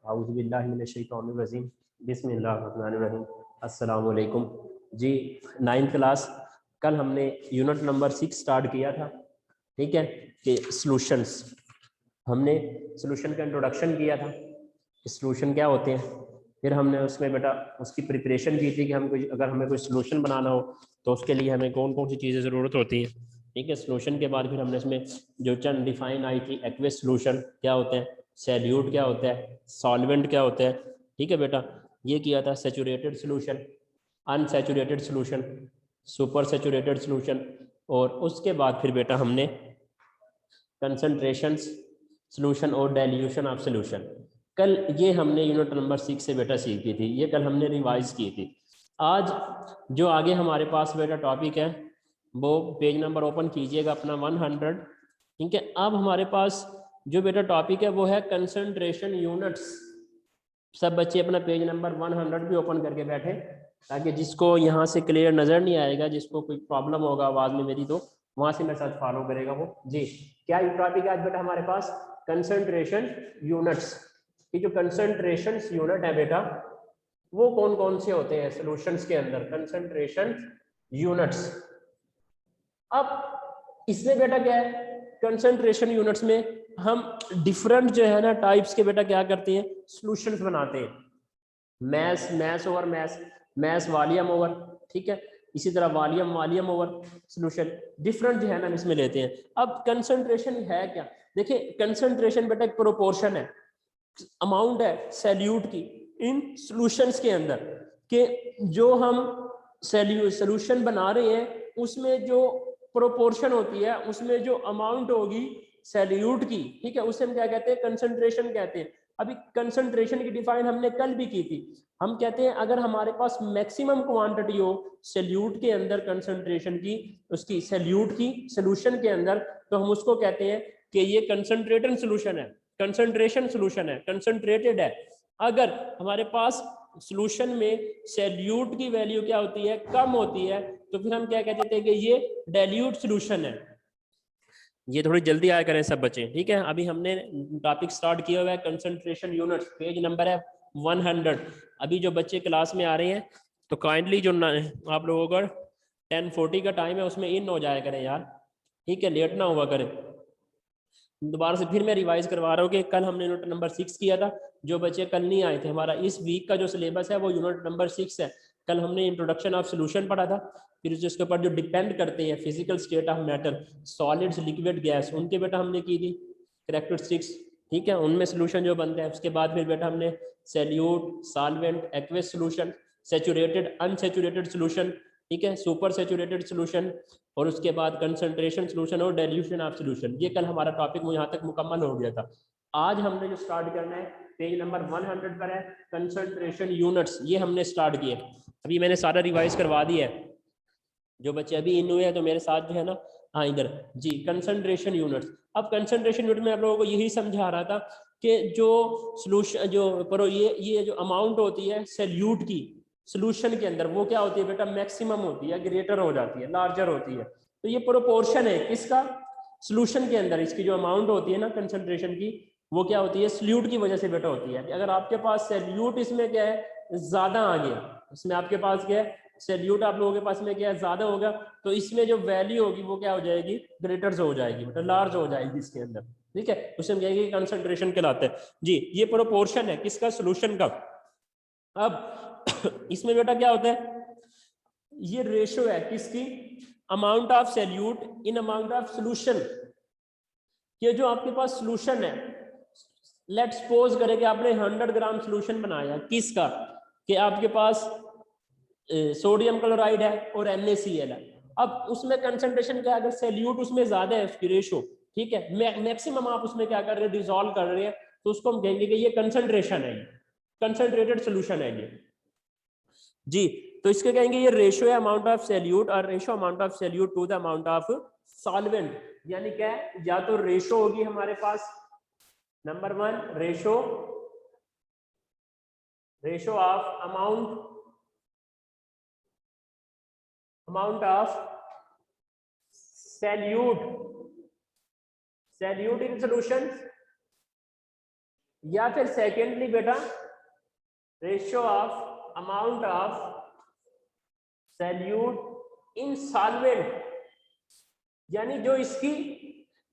औज़ु बिल्लाहि मिनश शैतानिर रजीम बिस्मिल्लाहिर रहमानिर रहीम। अस्सलामु अलैकुम जी। 9th क्लास, कल हमने यूनिट नंबर 6 स्टार्ट किया था, ठीक है, कि सॉल्यूशंस। हमने सॉल्यूशन का इंट्रोडक्शन किया था, सॉल्यूशन क्या होते हैं। फिर हमने उसमें बेटा उसकी प्रिपरेशन की थी कि हम अगर हमें कोई सॉल्यूशन बनाना हो तो उसके लिए हमें कौन कौन सी चीज़ें ज़रूरत होती है, ठीक है। सॉल्यूशन के बाद फिर हमने इसमें जो चंद डिफाइन आई थी, एक्वस सॉल्यूशन क्या होते हैं, सैल्यूट क्या होता है, सॉल्वेंट क्या होता है, ठीक है बेटा। ये किया था saturated solution, unsaturated solution, super saturated solution. और उसके बाद फिर बेटा हमने कंसंट्रेशन सॉल्यूशन और डाइल्यूशन ऑफ सॉल्यूशन, कल ये हमने यूनिट नंबर 6 से बेटा सीखी थी, ये कल हमने रिवाइज की थी। आज जो आगे हमारे पास बेटा टॉपिक है वो पेज नंबर ओपन कीजिएगा अपना 100, ठीक है। अब हमारे पास जो बेटा टॉपिक है वो है कंसंट्रेशन यूनिट्स। सब बच्चे अपना पेज नंबर 100 भी ओपन करके बैठे, ताकि जिसको यहाँ से क्लियर नज़र नहीं आएगा, जिसको कोई प्रॉब्लम होगा आवाज़ में मेरी, तो वहाँ से मेरे साथ फॉलो करेगा वो जी। क्या टॉपिक है आज बेटा हमारे पास, कंसंट्रेशन यूनिट्स। ये जो कंसंट्रेशन यूनिट है बेटा वो कौन कौन से होते हैं सॉल्यूशंस के अंदर, कंसंट्रेशन यूनिट्स। अब इसमें बेटा क्या है, कंसंट्रेशन यूनिट्स में हम डिफरेंट जो है ना टाइप्स के बेटा क्या करते हैं, सॉल्यूशंस बनाते हैं। Mass over mass volume over, ठीक है। इसी तरह वॉल्यूम ओवर सॉल्यूशन, डिफरेंट जो है ना इसमें लेते हैं। अब कंसंट्रेशन है क्या, देखिए कंसंट्रेशन बेटा एक प्रोपोर्शन है, अमाउंट है सैल्यूट की इन सॉल्यूशंस के अंदर, कि जो हम सॉल्यूशन बना रहे हैं उसमें जो प्रोपोर्शन होती है, उसमें जो अमाउंट होगी सैल्यूट की, ठीक है, उसे हम क्या कहते हैं, कंसंट्रेशन कहते हैं। अभी कंसंट्रेशन की डिफाइन हमने कल भी की थी। हम कहते हैं अगर हमारे पास मैक्सिमम क्वांटिटी हो सैल्यूट के अंदर कंसंट्रेशन की, उसकी सैल्यूट की सॉल्यूशन के अंदर, तो हम उसको कहते हैं कि ये कंसंट्रेटेड सॉल्यूशन है, कंसंट्रेशन सॉल्यूशन है, कंसंट्रेटेड है। अगर हमारे पास सॉल्यूशन में सैल्यूट की वैल्यू क्या होती है, कम होती है, तो फिर हम क्या कहते थे कि ये डाइल्यूट सॉल्यूशन है। ये थोड़ी जल्दी आया करें सब बच्चे, ठीक है। अभी हमने टॉपिक स्टार्ट किया हुआ है कंसंट्रेशन यूनिट्स, पेज नंबर है 100। अभी जो बच्चे क्लास में आ रहे हैं तो काइंडली जो आप लोगों का 10:40 का टाइम है उसमें इन हो जाया करें यार, ठीक है, लेट ना हुआ करें। दोबारा से फिर मैं रिवाइज करवा रहा हूँ कि कल हमने यूनिट नंबर 6 किया था, जो बच्चे कल नहीं आए थे, हमारा इस वीक का जो सिलेबस है वो यूनिट नंबर 6 है। कल हमने इंट्रोडक्शन ऑफ सॉल्यूशन पढ़ा था, फिर जिसके ऊपर जो डिपेंड करते हैं physical state of matter, solids liquid gas, उनके बेटा हमने की थी कैरेक्टरिस्टिक्स, ठीक है, उनमें सॉल्यूशन जो बनते हैं। उसके बाद फिर बेटा हमने salute, solvent, aqueous solution, saturated unsaturated solution, ठीक है, सुपर सैचुरेटेड सॉल्यूशन, और उसके बाद कंसंट्रेशन सॉल्यूशन और डाइल्यूशन ऑफ सॉल्यूशन। ये कल हमारा टॉपिक यहाँ तक मुकम्मल हो गया था। आज हमने जो स्टार्ट करना है पेज नंबर 100 पर है, कंसंट्रेशन यूनिट्स, ये हमने स्टार्ट किया। अभी मैंने सारा रिवाइज करवा दिया है, जो बच्चे अभी इन हुए हैं तो मेरे साथ जो है ना, हाँ इधर जी, कंसंट्रेशन यूनिट्स। अब कंसंट्रेशन यूनिट में आप लोगों को यही समझा रहा था कि जो सॉल्यूशन जो पर ये जो अमाउंट होती है सैल्यूट की सॉल्यूशन के अंदर, वो क्या होती है बेटा, मैक्सिमम होती है, ग्रेटर हो जाती है, लार्जर होती है। तो ये प्रोपोर्शन है किसका, सॉल्यूशन के अंदर इसकी जो अमाउंट होती है ना कंसंट्रेशन की, वो क्या होती है, सैल्यूट की वजह से बेटा होती है। अगर आपके पास सैल्यूट इसमें क्या है, ज्यादा आ गया, इसमें आपके पास क्या है, सैल्यूट आप लोगों के पास में क्या है, ज्यादा होगा, तो इसमें जो वैल्यू होगी वो क्या हो जाएगी, ग्रेटर हो जाएगी बेटा, लार्ज हो जाएगी इसके अंदर, ठीक है। उसे हम कहेंगे कंसंट्रेशन कहलाते हैं जी। ये प्रोपोर्शन है किसका, सॉल्यूशन का। अब इसमें बेटा क्या होता है, ये रेशो है किसकी, amount of solute in amount of solution. ये जो आपके पास सॉल्यूशन है, लेट्स सपोज करें कि आपने 100 ग्राम सॉल्यूशन बनाया, किसका, कि आपके पास सोडियम क्लोराइड है और NaCl है। अब उसमें कंसंट्रेशन क्या है, अगर सैल्यूट उसमें ज्यादा है उसकी रेशो, ठीक है, मैक्सिमम आप उसमें क्या कर रहे हैं, डिसॉल्व कर रहे हैं, तो उसको हम कहेंगे कि ये कंसंट्रेशन है, कंसंट्रेटेड सॉल्यूशन है ये जी। तो इसके कहेंगे ये रेशो है अमाउंट ऑफ सैल्यूट और ratio amount of solute to the amount of solvent. यानी क्या है, या तो रेशो होगी हमारे पास number 1 ratio of amount of solute in solution, या फिर सेकेंडली बेटा ratio of amount of solute in solvent, यानी जो इसकी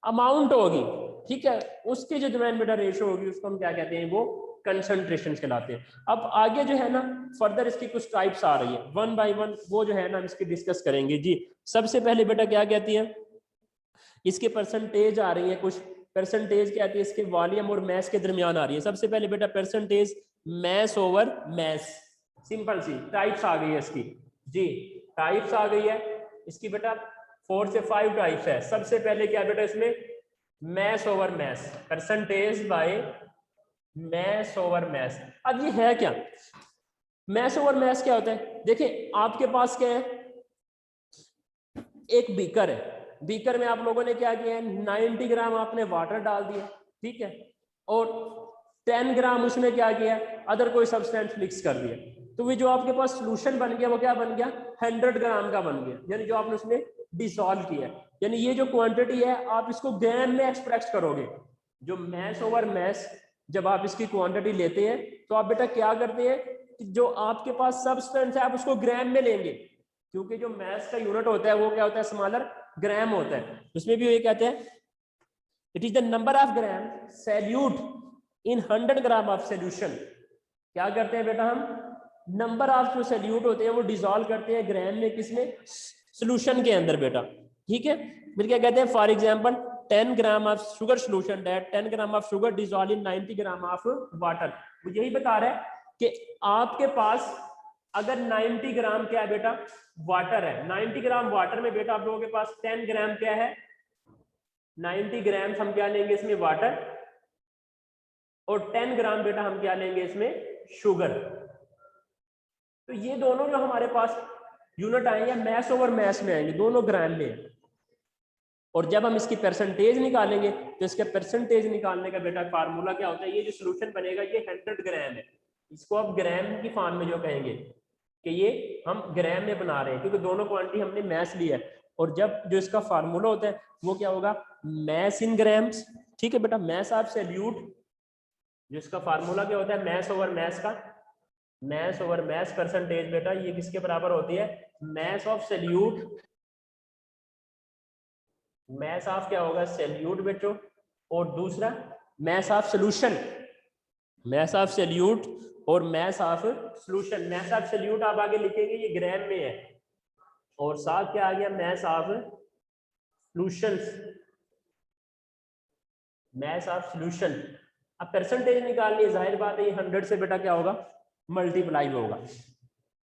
अमाउंट होगी, ठीक है, उसके जो दरम्यान बेटा रेशियो होगी उसको हम क्या कहते हैं, वो कंसंट्रेशन कहलाते हैं। अब आगे जो है ना फर्दर इसकी कुछ टाइप्स आ रही है, वन बाय वन वो जो है ना हम इसकी डिस्कस करेंगे जी। सबसे पहले बेटा क्या कहती है, इसके परसेंटेज आ रही है, कुछ परसेंटेज क्या आती है इसके वॉल्यूम और मैस के दरमियान आ रही है। सबसे पहले बेटा percentage mass over mass, simple सी टाइप्स आ गई है इसकी जी, टाइप्स आ गई है इसकी बेटा 4 से 5 टाइप्स है। सबसे पहले क्या बेटा इसमें mass over mass, percentage by mass over mass. अब ये है क्या मैस ओवर मैस, क्या होता है, देखिए आपके पास क्या है, एक बीकर है, बीकर में आप लोगों ने क्या किया है 90 ग्राम आपने वाटर डाल दिया, ठीक है, और 10 ग्राम उसमें क्या किया अदर कोई सब्सटेंस मिक्स कर दिया, तो ये जो आपके पास सोल्यूशन बन गया वो क्या बन गया 100 ग्राम का बन गया, यानी जो आपने उसमें डिसॉल्व किया, यानी ये जो क्वांटिटी है आप इसको ग्राम में एक्सप्रेस करोगे। जो मैस ओवर मैस जब आप इसकी क्वांटिटी लेते हैं तो आप बेटा क्या करते हैं कि जो आपके पास सब्सटेंस है आप उसको ग्राम में लेंगे, क्योंकि जो मैस का यूनिट होता है वो क्या होता है स्मॉलर ग्राम होता है, उसमें भी ये कहते हैं it is the number of gram salute in 100 gram of solution. क्या करते हैं बेटा हम नंबर ऑफ जो सैल्यूट होते हैं वो डिसॉल्व करते हैं ग्राम में, किसमें सोल्यूशन के अंदर बेटा, ठीक है। फिर क्या कहते हैं for example 10 gram of sugar solution that 10 gram of sugar dissolve in 90 gram of water. वो यही बता रहा है कि आपके पास अगर 90 ग्राम क्या है बेटा वाटर है, 90 ग्राम वाटर में बेटा आप लोगों के पास 10 ग्राम क्या है 90 ग्राम हम क्या लेंगे इसमें वाटर, और 10 ग्राम बेटा हम क्या लेंगे इसमें शुगर। तो ये दोनों जो हमारे पास यूनिट आएंगे मैस ओवर मैस में आएंगे, दोनों ग्राम में। और जब हम इसकी परसेंटेज निकालेंगे तो इसके परसेंटेज निकालने का बेटा फार्मूला क्या होता है, ये जो सोल्यूशन बनेगा ये 100 ग्राम है, इसको आप ग्राम की फॉर्म में जो कहेंगे कि ये हम ग्राम में बना रहे हैं, क्योंकि दोनों क्वांटिटी हमने मैस लिया है। और जब जो इसका फार्मूला होता है वो क्या होगा मैस इन ग्राम्स, ठीक है बेटा, मैस ऑफ सैल्यूट, जो इसका फार्मूला क्या होता है मैस ओवर मैस का, मैस ओवर मैस परसेंटेज बेटा ये किसके बराबर होती है mass of solute, mass of क्या होगा सैल्यूट बच्चों, और दूसरा mass of solution, mass of solute और mass of solution. Mass of solute आप आगे लिखेंगे ये ग्राम में है, और साथ क्या आ गया mass of solutions, mess of solution. अब परसेंटेज निकालनी है, जाहिर बात है ये 100 से बेटा क्या होगा मल्टीप्लाई होगा।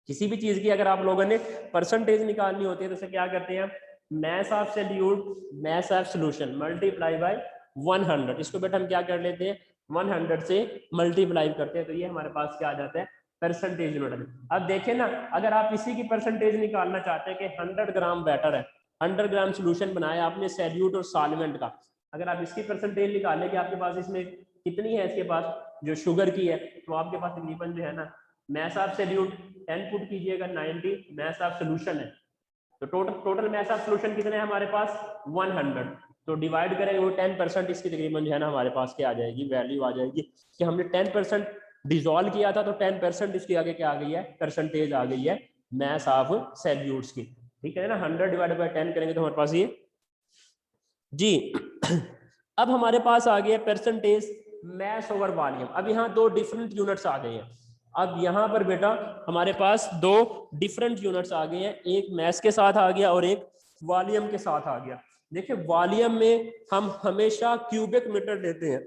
किसी भी चीज की अगर आप लोगों ने परसेंटेज निकालनी होती है तो उसे क्या करते हैं mess of solute mass of solution multiply by 100, इसको बेटा हम क्या कर लेते हैं 100 से मल्टीप्लाई करते हैं, तो ये हमारे पास क्या आ जाता है परसेंटेज यूनिट। अब देखें ना अगर आप इसी की परसेंटेज निकालना चाहते हैं कि 100 ग्राम बैटर है, 100 ग्राम सोल्यूशन बनाया आपने सैल्यूट और सॉल्वेंट का, अगर आप इसकी परसेंटेज निकालें कि आपके पास इसमें कितनी है, इसके पास जो शुगर की है, तो आपके पास तकरीबन जो है ना मैस ऑफ सैल्यूट 10 पुट कीजिएगा 90, मैस ऑफ सॉल्यूशन है तो टोटल मैस ऑफ सॉल्यूशन कितने हैं हमारे पास 100, तो डिवाइड करेंगे वो 10% इसकी तकरीबन जो है ना हमारे पास क्या आ जाएगी वैल्यू आ जाएगी कि हमने 10% डिसॉल्व किया था, तो 10% इसकी आगे क्या आ गई है परसेंटेज आ गई है मैस ऑफ सैल्यूट्स की, ठीक है ना। 100 डिवाइड बाय 10 करेंगे तो हमारे पास ये जी। अब हमारे पास आ गया परसेंटेज मैस ओवर वॉल्यूम। अब यहाँ दो डिफरेंट यूनिट्स आ गए हैं, अब यहाँ पर बेटा हमारे पास दो डिफरेंट यूनिट्स आ गए हैं, एक मैस के साथ आ गया और एक वॉल्यूम के साथ आ गया। देखिए वॉल्यूम में हम हमेशा क्यूबिक मीटर लेते हैं,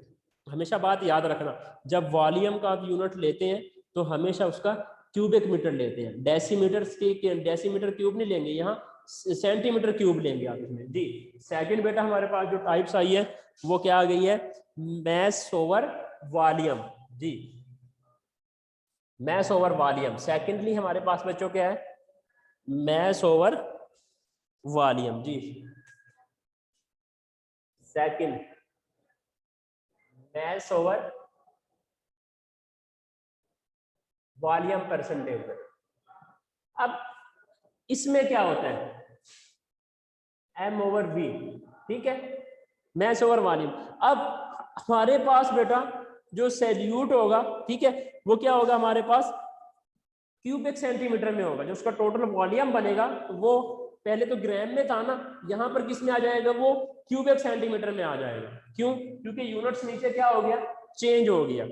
हमेशा बात याद रखना जब वॉल्यूम का आप यूनिट लेते हैं तो हमेशा उसका क्यूबिक मीटर लेते हैं, डेसीमीटर क्यूब नहीं लेंगे, यहाँ सेंटीमीटर क्यूब लेंगे आप इसमें जी। सेकंड बेटा हमारे पास जो टाइप्स आई है वो क्या आ गई है मैस ओवर वॉल्यूम जी, मैस ओवर वॉल्यूम। सेकेंडली हमारे पास बच्चों क्या है मैस ओवर वॉल्यूम जी, second mass over volume percentage. अब इसमें क्या होता है एम ओवर वी, ठीक है मैस ओवर वॉल्यूम। अब हमारे पास बेटा जो सैल्यूट होगा, ठीक है, वो क्या होगा हमारे पास क्यूबिक सेंटीमीटर में होगा। जो उसका टोटल वॉल्यूम बनेगा तो वो पहले तो ग्राम में था ना, यहाँ पर किस में आ जाएगा, वो क्यूबिक सेंटीमीटर में आ जाएगा। क्यों? क्योंकि यूनिट्स नीचे क्या हो गया, चेंज हो गया,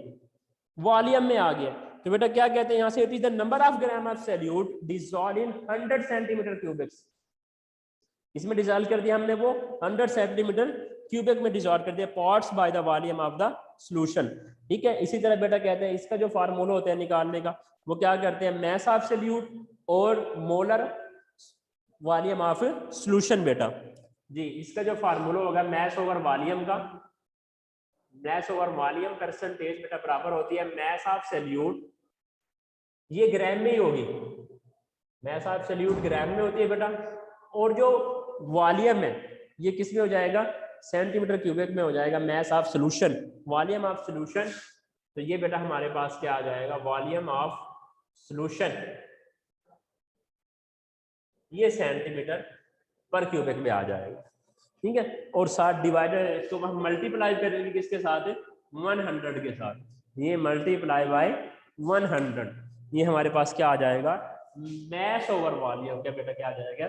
वॉल्यूम में आ गया। तो बेटा क्या कहते हैं यहाँ से, it is the number of gram of solute dissolve in 100 centimetre cubics. इसमें डिसॉल्व कर दिया हमने, वो 100 सेंटीमीटर क्यूबिक में डिसॉल्व कर दिया, parts by the volume of the solution. ठीक है, इसी तरह बेटा कहते हैं इसका जो फार्मूला होता है निकालने का, वो क्या करते हैं, मैस ऑफ सॉल्यूट और मोलर वॉल्यूम ऑफ सॉल्यूशन। बेटा जी इसका जो फार्मूला होगा मैस ओवर वॉल्यूम का, मैस ओवर वॉल्यूम परसेंटेज बेटा बराबर होती है मैस ऑफ सॉल्यूट, ये ग्राम में ही होगी, मैस ऑफ सॉल्यूट ग्राम में होती है बेटा, और जो वॉल्यूम है ये किस में हो जाएगा, सेंटीमीटर क्यूबिक में हो जाएगा, mess of solution, volume of solution. तो ये बेटा हमारे पास क्या आ जाएगा, वॉल्यूम ऑफ सॉल्यूशन, ये सेंटीमीटर पर क्यूबिक में आ जाएगा। ठीक है, और साथ डिवाइडर इसको हम मल्टीप्लाई करेंगे किसके साथ, 100 के साथ, ये मल्टीप्लाई बाय 100, ये हमारे पास क्या आ जाएगा, मैस ओवर वॉल्यूम क्या बेटा क्या आ जाएगा,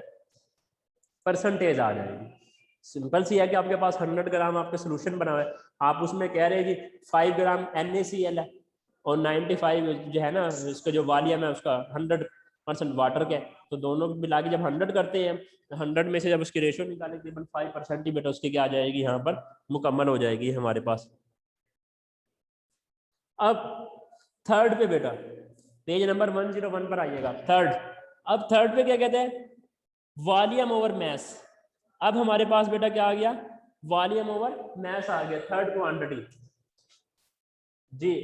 परसेंटेज आ जाएगी। सिंपल सी है कि आपके पास 100 ग्राम आपका सोल्यूशन बना हुआ है, आप उसमें कह रहे हैं जी 5 ग्राम NaCl है और 95 जो है ना इसका जो वॉल्यूम है उसका 100% वाटर का है, तो दोनों को मिला के जब 100 करते हैं, 100 में से जब उसकी रेशो निकालें तकरीबन 5% ही बेटा उसकी क्या आ जाएगी, यहाँ पर मुकम्मल हो जाएगी हमारे पास। अब थर्ड पे बेटा पेज नंबर 101 पर आइएगा, थर्ड। अब थर्ड पे क्या कहते हैं, वॉल्यूम ओवर मैस। अब हमारे पास बेटा क्या आ गया, वॉल्यूम ओवर मैस आ गया, थर्ड क्वांटिटी जी।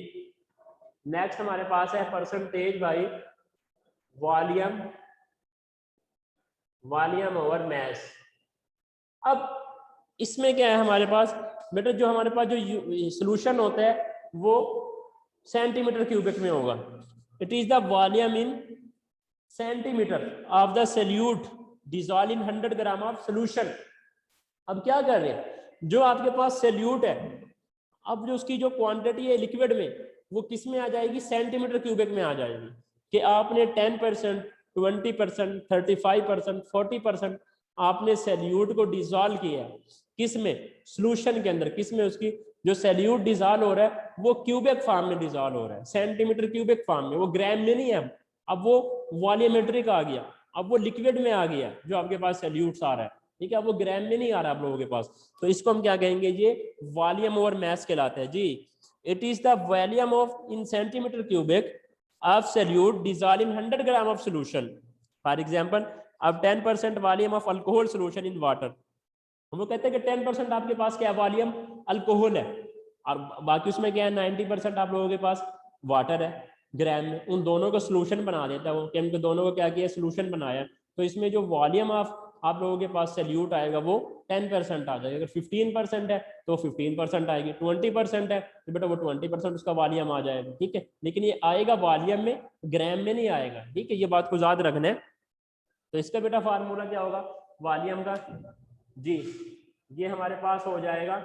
नेक्स्ट हमारे पास है percentage by volume, volume over mass. अब इसमें क्या है हमारे पास बेटा, जो हमारे पास जो सॉल्यूशन होता है वो सेंटीमीटर क्यूबिक में होगा, it is the volume in centimetre of the solute dissolve in 100 gram of solution. अब क्या कर रहे हैं, जो आपके पास सॉल्यूट है, अब जो उसकी जो क्वांटिटी है लिक्विड में वो किस में आ जाएगी, सेंटीमीटर क्यूबिक में आ जाएगी। कि आपने 10%, 20%, 35%, 40% आपने सॉल्यूट को डिसॉल्व किया है, किस में, सॉल्यूशन के अंदर, किस में, उसकी जो सॉल्यूट डिसॉल्व हो रहा है वो क्यूबिक फॉर्म में डिसॉल्व हो रहा है, सेंटीमीटर क्यूबिक फॉर्म में, वो ग्राम में नहीं है। अब वो वॉल्यूमेट्रिक आ गया, अब वो लिक्विड में आ गया जो आपके पास सॉल्यूट्स आ रहा है, ठीक है, वो ग्राम में नहीं आ रहा आप लोगों के पास। तो इसको हम क्या कहेंगे, ये वॉल्यूम ओवर मैस कहलाते हैं जी। It is the volume of in centimetre cubic of solute dissolve in 100 gram of solution. For example, अब 10% volume of alcohol solution in water, वो कहते हैं कि 10% आपके पास क्या वॉल्यूम अल्कोहल है और बाकी उसमें क्या है 90% आप लोगों के पास वाटर है ग्राम में, उन दोनों को सॉल्यूशन बना देता है वो, क्योंकि दोनों को क्या किया, सॉल्यूशन बनाया। तो इसमें जो वॉल्यूम ऑफ आप लोगों के पास सॉल्यूट आएगा वो 10% आ जाएगा। अगर 15% है तो 15% आएगी, 20% है तो बेटा वो 20% उसका वॉल्यूम आ जाएगा। ठीक है, लेकिन ये आएगा वॉल्यूम में, ग्राम में नहीं आएगा। ठीक है, ये बात को याद रखना है। तो इसका बेटा फार्मूला क्या होगा वॉल्यूम का जी, ये हमारे पास हो जाएगा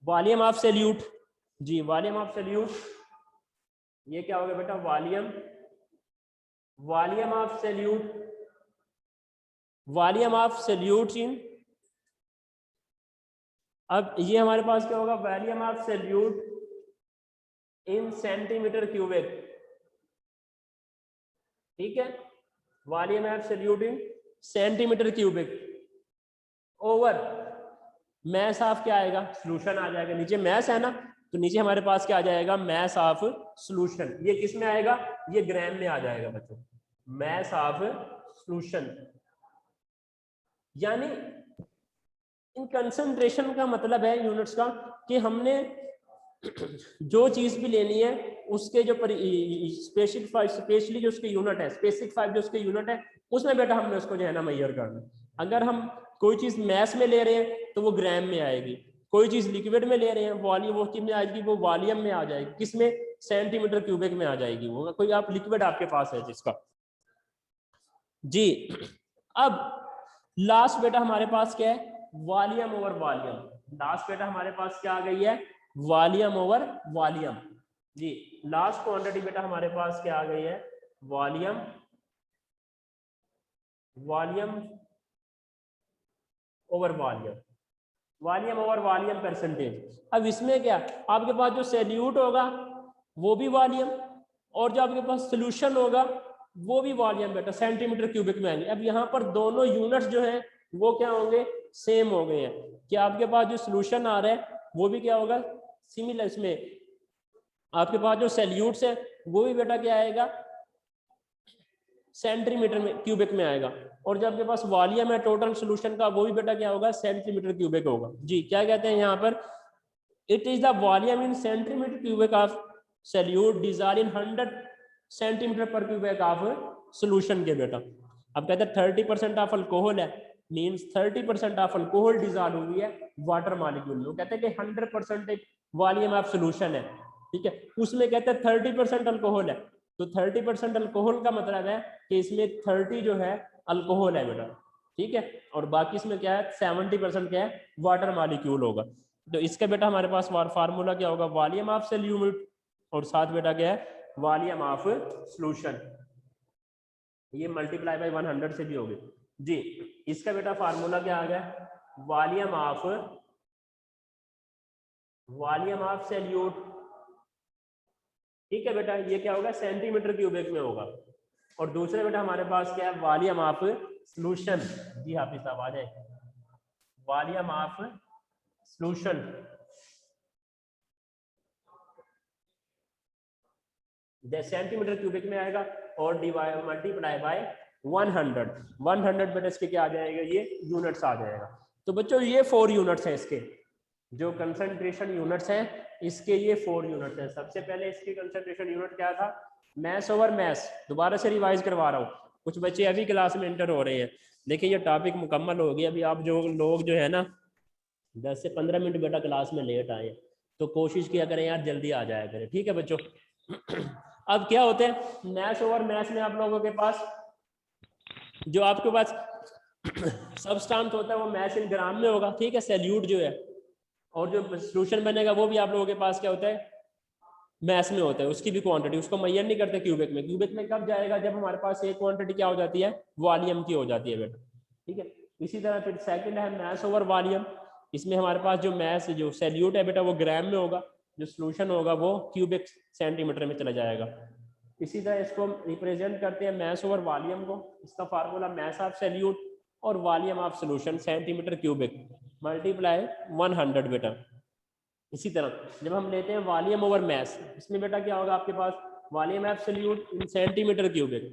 वॉल्यूम ऑफ सॉल्यूट जी, वॉल्यूम ऑफ सॉल्यूट ये क्या होगा बेटा, volume of solute, volume of solute in, अब ये हमारे पास क्या होगा, volume of solute in centimetre cubic. ठीक है, volume of solute in centimetre cubic over mass of क्या आएगा, सॉल्यूशन आ जाएगा। नीचे मैस है ना, तो नीचे हमारे पास क्या आ जाएगा, मैस ऑफ सॉल्यूशन। ये किस में आएगा, ये ग्राम में आ जाएगा बच्चों, मैस ऑफ सॉल्यूशन। यानी इन कंसंट्रेशन का मतलब है यूनिट्स का कि हमने जो चीज भी लेनी है उसके जो स्पेशली जो उसके यूनिट है, स्पेसिफिक 5 जो उसके यूनिट है, उसमें बेटा हमने उसको जो है ना मेजर करना। अगर हम कोई चीज मैस में ले रहे हैं तो वो ग्राम में आएगी, कोई चीज लिक्विड में ले रहे हैं वॉल्यूम, वो किस में आएगी, वो वॉल्यूम में आ जाएगी, किसमें, सेंटीमीटर क्यूबिक में आ जाएगी। वो कोई आप लिक्विड आपके पास है जिसका जी। अब लास्ट बेटा हमारे पास क्या है, वॉल्यूम ओवर वॉल्यूम। लास्ट बेटा हमारे पास क्या आ गई है, वॉल्यूम ओवर वॉल्यूम। जी लास्ट क्वांटिटी बेटा हमारे पास क्या आ गई है, volume over volume, volume over volume percentage. अब इसमें क्या, आपके पास जो सैल्यूट होगा वो भी वॉल्यूम, और जो आपके पास सोल्यूशन होगा वो भी वॉल्यूम बेटा सेंटीमीटर क्यूबिक में आएंगे। अब यहाँ पर दोनों यूनिट्स जो है वो क्या होंगे, सेम हो गए हैं कि आपके पास जो सोल्यूशन आ रहा है वो भी क्या होगा, सिमिलर। इसमें आपके पास जो सैल्यूट्स है वो भी बेटा क्या आएगा, सेंटीमीटर में क्यूबिक में आएगा, और जो आपके पास वॉल्यूम है टोटल सोल्यूशन का वो भी बेटा क्या होगा, सेंटीमीटर क्यूबिक होगा। जी क्या कहते हैं यहाँ पर, it is the volume in centimetre cubic of salute dissolve in 100 centimetre पर क्यूबिक ऑफ सोल्यूशन के बेटा। अब कहते हैं 30% ऑफ अल्कोहल है, मींस 30% ऑफ अल्कोहल डिजॉल्व हुई है वाटर मॉलिक्यूल में। वो कहते हैं कि 100% वॉल्यूम ऑफ सोल्यूशन है, ठीक है, उसमें कहते हैं 30% अल्कोहल है, तो 30% अल्कोहल का मतलब है कि इसमें 30 जो है अल्कोहल है बेटा, ठीक है, और बाकी इसमें क्या है 70% क्या है, वाटर मॉलिक्यूल होगा। तो इसका बेटा हमारे पास फार्मूला क्या होगा, वॉल्यूम ऑफ सॉल्यूट और साथ बेटा क्या है, वॉल्यूम ऑफ सॉल्यूशन, ये मल्टीप्लाई बाय 100 से भी होगी। जी इसका बेटा फार्मूला क्या आ गया, वॉल्यूम ऑफ सॉल्यूट, ठीक है बेटा, ये क्या होगा सेंटीमीटर क्यूबिक में होगा। और दूसरे बेटा हमारे पास क्या है, वॉल्यूम ऑफ सॉल्यूशन। जी हाफिज साहब आ जाए, volume of solution centimetre cubic में आएगा, और डिवाइड मल्टीप्लाई बाय 100 बेटा इसके क्या आ जाएगा, ये यूनिट्स आ जाएगा। तो बच्चों ये 4 यूनिट्स हैं, इसके जो कंसंट्रेशन यूनिट्स हैं इसके ये 4 यूनिट्स हैं। सबसे पहले इसकी कंसंट्रेशन यूनिट क्या था, मैस ओवर मैस। दोबारा से रिवाइज करवा रहा हूँ, कुछ बच्चे अभी क्लास में एंटर हो रहे हैं। देखिए ये टॉपिक मुकम्मल हो गया, अभी आप जो लोग जो है ना 10 से 15 मिनट बेटा क्लास में लेट आए तो कोशिश किया करें यार जल्दी आ जाया करें, ठीक है बच्चों। अब क्या होते हैं मैस ओवर मैस में आप लोगों के पास जो आपके पास सबस्टांस होता है वो मैस इन ग्राम में होगा, ठीक है, सैल्यूट जो है, और जो सोल्यूशन बनेगा वो भी आप लोगों के पास क्या होता है, मैस में होता है, उसकी भी क्वांटिटी उसको मेजर नहीं करते क्यूबिक में। क्यूबिक में कब जाएगा, जब हमारे पास एक क्वांटिटी क्या हो जाती है, वॉल्यूम की हो जाती है बेटा, ठीक है। इसी तरह फिर सेकंड है मैस ओवर वॉल्यूम, इसमें हमारे पास जो मैस जो सैल्यूट है बेटा वो ग्राम में होगा, जो सोल्यूशन होगा वो क्यूबिक सेंटीमीटर में चला जाएगा। इसी तरह इसको रिप्रेजेंट करते हैं मैस ओवर वॉल्यूम को, इसका फार्मूला मैस ऑफ सैल्यूट और volume of solution centimetre cubic multiply 100 बेटा। इसी तरह जब हम लेते हैं वॉल्यूम ओवर मैस, इसमें बेटा क्या होगा आपके पास, volume of solute in centimetre cubic,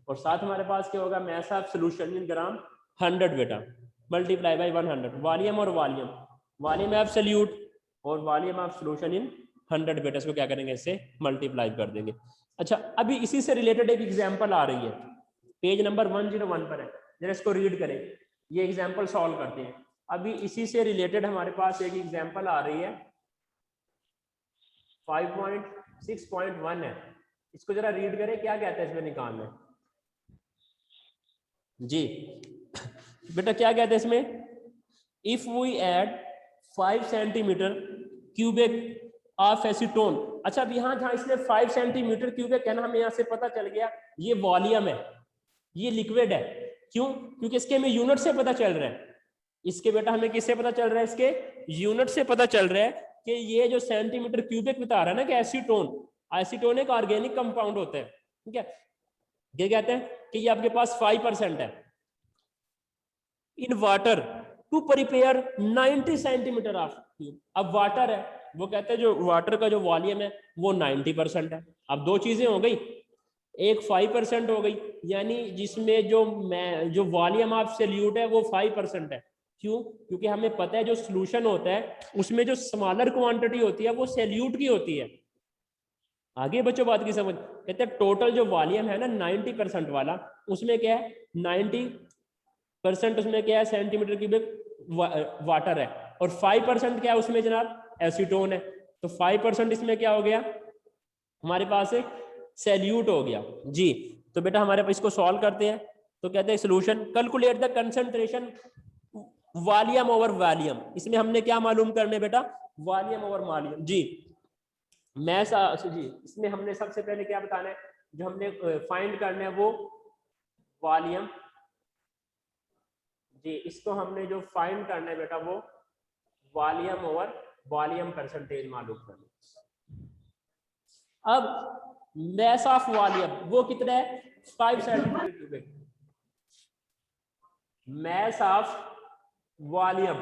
और साथ हमारे पास क्या होगा mass of solution in gram 100 बेटा मल्टीप्लाई बाय 100। वॉल्यूम और वॉल्यूम ऑफ सॉल्यूट और वॉल्यूम ऑफ सॉल्यूशन इन 100 बेटा, इसको क्या करेंगे, इससे मल्टीप्लाई कर देंगे। अच्छा अभी इसी से रिलेटेड एक एग्जाम्पल आ रही है, पेज नंबर 101 पर है, जरा इसको रीड करें, ये एग्जाम्पल सॉल्व करते हैं। अभी इसी से रिलेटेड हमारे पास एक एग्जाम्पल आ रही है 5.6.1 है, इसको जरा रीड करें क्या कहता है इसमें निकालना जी। बेटा क्या कहते हैं इसमें, if we add 5 centimetre cubic of acetone. अच्छा अब यहाँ जहाँ इसने 5 सेंटीमीटर क्यूबिक है ना, हमें यहाँ से पता चल गया ये वॉल्यूम है, ये लिक्विड है। क्यों, क्योंकि इसके हमें यूनिट से पता चल रहा है, इसके बेटा हमें किससे पता चल रहा है, इसके यूनिट से पता चल रहा है कि ये जो सेंटीमीटर क्यूबिक बता रहा है ना कि एसीटोन एक ऑर्गेनिक कंपाउंड होता है, ठीक है। ये कहते हैं कि ये आपके पास 5% है in water to prepare 90 centimetre of cube. अब वाटर है, वो कहते हैं जो वाटर का जो वॉल्यूम है वो 90% है। अब दो चीजें हो गई, एक 5% हो गई, यानी जिसमें जो वॉल्यूम ऑफ सॉल्यूट है वो 5% है। क्यों, क्योंकि हमें पता है जो सोल्यूशन होता है उसमें जो स्मॉलर क्वांटिटी होती है वो सॉल्यूट की होती है। आगे बच्चों बात की समझ, कहते हैं टोटल जो वॉल्यूम है ना 90% वाला, उसमें क्या है 90% उसमें क्या है सेंटीमीटर क्यूबिक वाटर है, और 5% क्या है उसमें जनाब एसीटोन है। तो 5% इसमें क्या हो गया हमारे पास एक सैल्यूट हो गया जी। तो बेटा हमारे पास इसको सॉल्व करते हैं, तो कहते हैं solution calculate the concentration volume over volume. इसमें हमने क्या मालूम करने बेटा, वॉल्यूम ओवर वॉल्यूम जी। मैस जी, इसमें हमने सबसे पहले क्या बताना है, जो हमने फाइंड करना है वो वॉल्यूम जी, इसको हमने जो फाइंड करना है बेटा वो वॉल्यूम ओवर वॉल्यूम परसेंटेज मालूम करना। अब मैस ऑफ वॉल्यूम वो कितना है 5 centimetre cubic. Mass of volume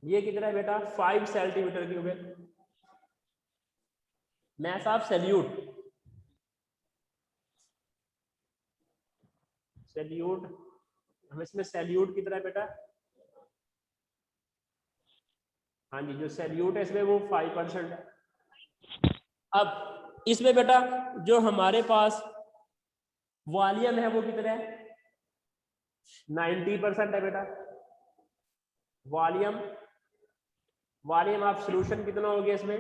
ये कितना है बेटा 5 centimetre cubic. Mess of salute, salute हम इसमें सैल्यूट कितना है बेटा, हाँ जी जो सैल्यूट है इसमें वो 5% है। अब इसमें बेटा जो हमारे पास वॉल्यूम है वो कितना है 90% है बेटा। वॉल्यूम वॉल्यूम ऑफ सॉल्यूशन कितना हो गया इसमें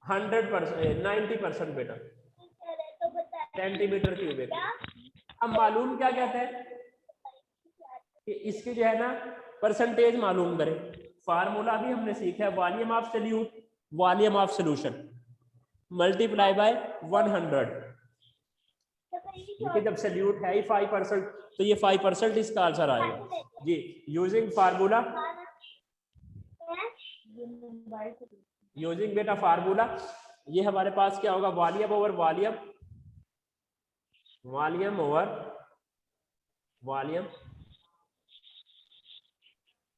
100%, 90% बेटा सेंटीमीटर क्यूबिक। अब मालूम क्या कहते हैं कि इसकी जो है ना परसेंटेज मालूम करें। फार्मूला भी हमने सीखा है volume of solute volume of solution multiply by 100। क्योंकि जब सॉल्यूट है ही 5% तो ये 5% इसका आंसर आएगा जी। यूजिंग फार्मूला, यूजिंग बेटा फार्मूला ये हमारे पास क्या होगा volume over volume, volume over volume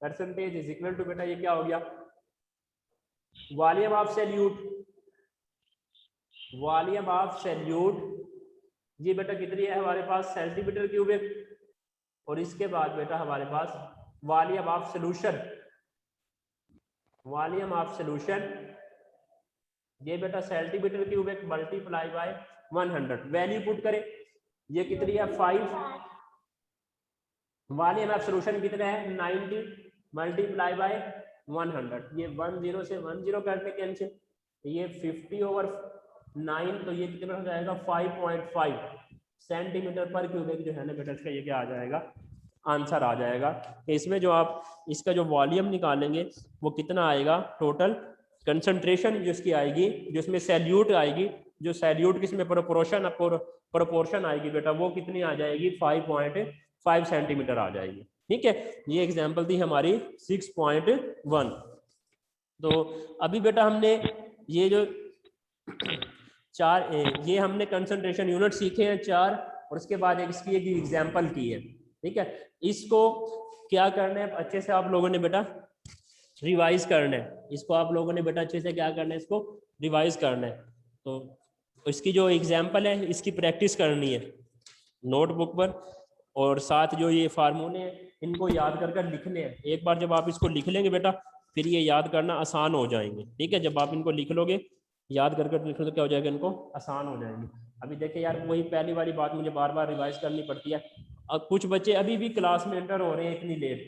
percentage is equal to बेटा ये क्या हो गया volume of solute, volume of solute ये बेटा कितनी है हमारे पास सेंटीमीटर क्यूबिक, और इसके बाद बेटा हमारे पास volume of solution, volume of solution ये बेटा centimetre cubic multiply by 100। Value put करें ये कितनी है 5, वॉल्यूम ऑफ सॉल्यूशन कितना है 90 मल्टीप्लाई बाय 100। ये 10 से 10 करने के आंसर ये 50/9 तो ये कितना हो जाएगा 5.5 सेंटीमीटर पर क्यूबिक जो है ना बेटा इसका ये क्या आ जाएगा आंसर आ जाएगा। इसमें जो आप इसका जो वॉल्यूम निकालेंगे वो कितना आएगा टोटल कंसंट्रेशन जो इसकी आएगी, जो इसमें सैल्यूट आएगी, जो सैल्यूट किसमें प्रोपोर्शन आएगी बेटा वो कितनी आ जाएगी 5.5 सेंटीमीटर आ जाएगी। ठीक है, ये एग्जांपल थी हमारी 6.1। तो अभी बेटा हमने ये जो ये हमने कंसंट्रेशन यूनिट सीखे हैं 4, और उसके बाद एक इसकी एक एग्जांपल की है। ठीक है, इसको क्या करना है अच्छे से आप लोगों ने बेटा रिवाइज करना है, इसको आप लोगों ने बेटा अच्छे से क्या करना है इसको रिवाइज करना है। तो इसकी जो एग्जांपल है इसकी प्रैक्टिस करनी है नोटबुक पर, और साथ जो ये फार्मूले हैं इनको याद कर कर लिखने हैं। एक बार जब आप इसको लिख लेंगे बेटा फिर ये याद करना आसान हो जाएंगे। ठीक है, जब आप इनको लिख लोगे याद कर कर लिख लो तो क्या हो जाएगा इनको आसान हो जाएंगे। अभी देखिए यार वही पहली वाली बात मुझे बार बार रिवाइज करनी पड़ती है। अब कुछ बच्चे अभी भी क्लास में एंटर हो रहे हैं इतनी लेट,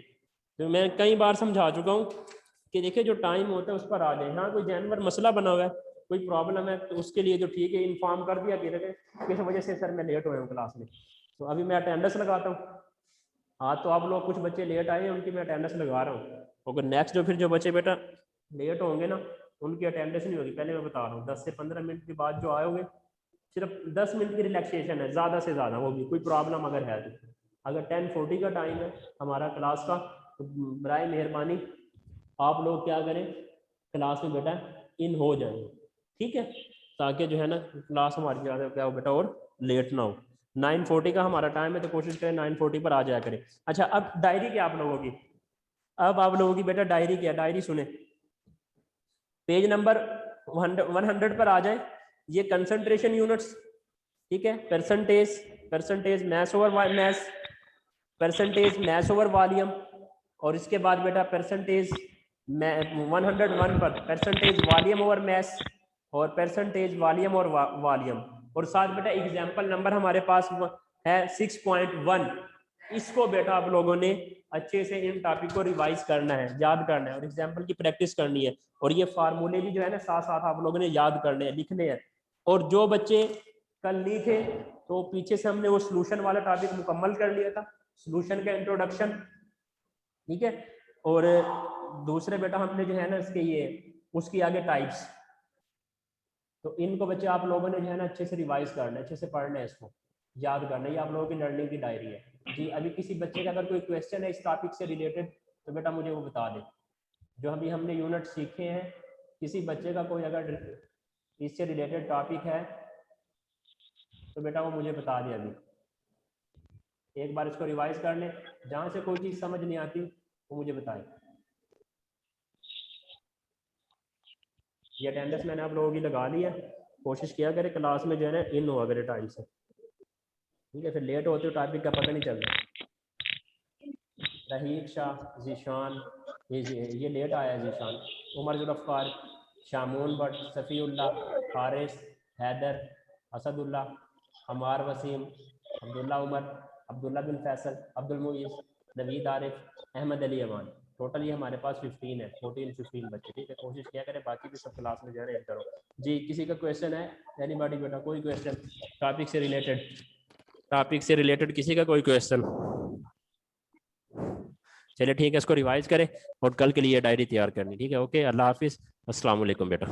तो मैं कई बार समझा चुका हूँ कि देखिए जो टाइम होता है उस पर आ जाए। हाँ कोई जानवर मसला बना हुआ है कोई प्रॉब्लम है तो उसके लिए तो ठीक है इन्फॉर्म कर दिया कि किस वजह से सर मैं लेट हुआ हूँ क्लास में, तो अभी मैं अटेंडेंस लगाता हूँ। हाँ तो आप लोग कुछ बच्चे लेट आए हैं उनकी मैं अटेंडेंस लगा रहा हूँ, अगर नेक्स्ट जो फिर जो बच्चे बेटा लेट होंगे ना उनकी अटेंडेंस नहीं होगी। पहले मैं बता रहा हूँ 10 से 15 मिनट के बाद जो आओगे सिर्फ 10 मिनट की रिलैक्सेशन है, ज़्यादा से ज़्यादा होगी। कोई प्रॉब्लम अगर है तो अगर 10:40 का टाइम है हमारा क्लास का तो बराए मेहरबानी आप लोग क्या करें क्लास में बेटा इन हो जाएंगे। ठीक है, ताकि जो है ना क्लास हमारी ज़्यादा क्या हो बेटा और लेट ना हो। 9:40 का हमारा टाइम है तो कोशिश करें 9:40 पर आ जाया करें। अच्छा अब डायरी क्या आप लोगों की, अब आप लोगों की बेटा डायरी क्या, डायरी सुने पेज नंबर 100 पर आ जाए। ये कंसंट्रेशन यूनिट्स, ठीक है, percentage mass over mass, percentage mass over volume, और इसके बाद बेटा परसेंटेज 101 पर परसेंटेज वॉल्यूम ओवर मैस, और परसेंटेज वॉल्यूम और वॉल्यूम, और साथ बेटा एग्जाम्पल नंबर हमारे पास है 6.1। इसको बेटा आप लोगों ने अच्छे से इन टॉपिक को रिवाइज करना है, याद करना है, और एग्जाम्पल की प्रैक्टिस करनी है, और ये फार्मूले भी जो है ना साथ साथ आप लोगों ने याद करने हैं, लिखने हैं। और जो बच्चे कल नहीं थे तो पीछे से हमने वो सॉल्यूशन वाला टॉपिक मुकम्मल कर लिया था, सॉल्यूशन का इंट्रोडक्शन। ठीक है, और दूसरे बेटा हमने जो है ना इसके ये उसकी आगे टाइप्स, तो इनको बच्चे आप लोगों ने जो है ना अच्छे से रिवाइज करना है, अच्छे से पढ़ना है, इसको याद करना है, ये आप लोगों की लर्निंग की डायरी है जी। अभी किसी बच्चे का अगर कोई क्वेश्चन है इस टॉपिक से रिलेटेड तो बेटा मुझे वो बता दे। जो अभी हमने यूनिट सीखे हैं, किसी बच्चे का कोई अगर इससे रिलेटेड टॉपिक है तो बेटा वो मुझे बता दे। अभी एक बार इसको रिवाइज कर ले, जहाँ से कोई चीज़ समझ नहीं आती वो मुझे बताएं। ये अटेंडेंस मैंने आप लोगों की लगा ली है, कोशिश किया करें क्लास में जो है ना इन हुआ करे टाइम से, ठीक है? फिर लेट होते हो टॉपिक का पता नहीं चलता। रहीक शाह, जीशान, ये लेट आया है जीशान, उमर जुल्फ़ार, शामून भट्ट, सफ़ीउल्ला, हारिस, हैदर, असदुल्ला, अमार वसीम, अब्दुल्ला उमर, अब्दुल्ला बिन फैसल, अब्दुल मुईज़, नवीद आरिफ, अहमद अली अमान। टोटल ये हमारे पास 15 है, 14-15 बच्चे, ठीक है? कोशिश किया करें बाकी भी सब क्लास में जो है करो जी। किसी का क्वेश्चन है एनीबॉडी बेटा, कोई क्वेश्चन टॉपिक से रिलेटेड, टॉपिक से रिलेटेड किसी का कोई क्वेश्चन? चलिए ठीक है, इसको रिवाइज करें और कल के लिए डायरी तैयार करनी, ठीक है? ओके, अल्लाह हाफिज़, अस्सलाम वालेकुम बेटा।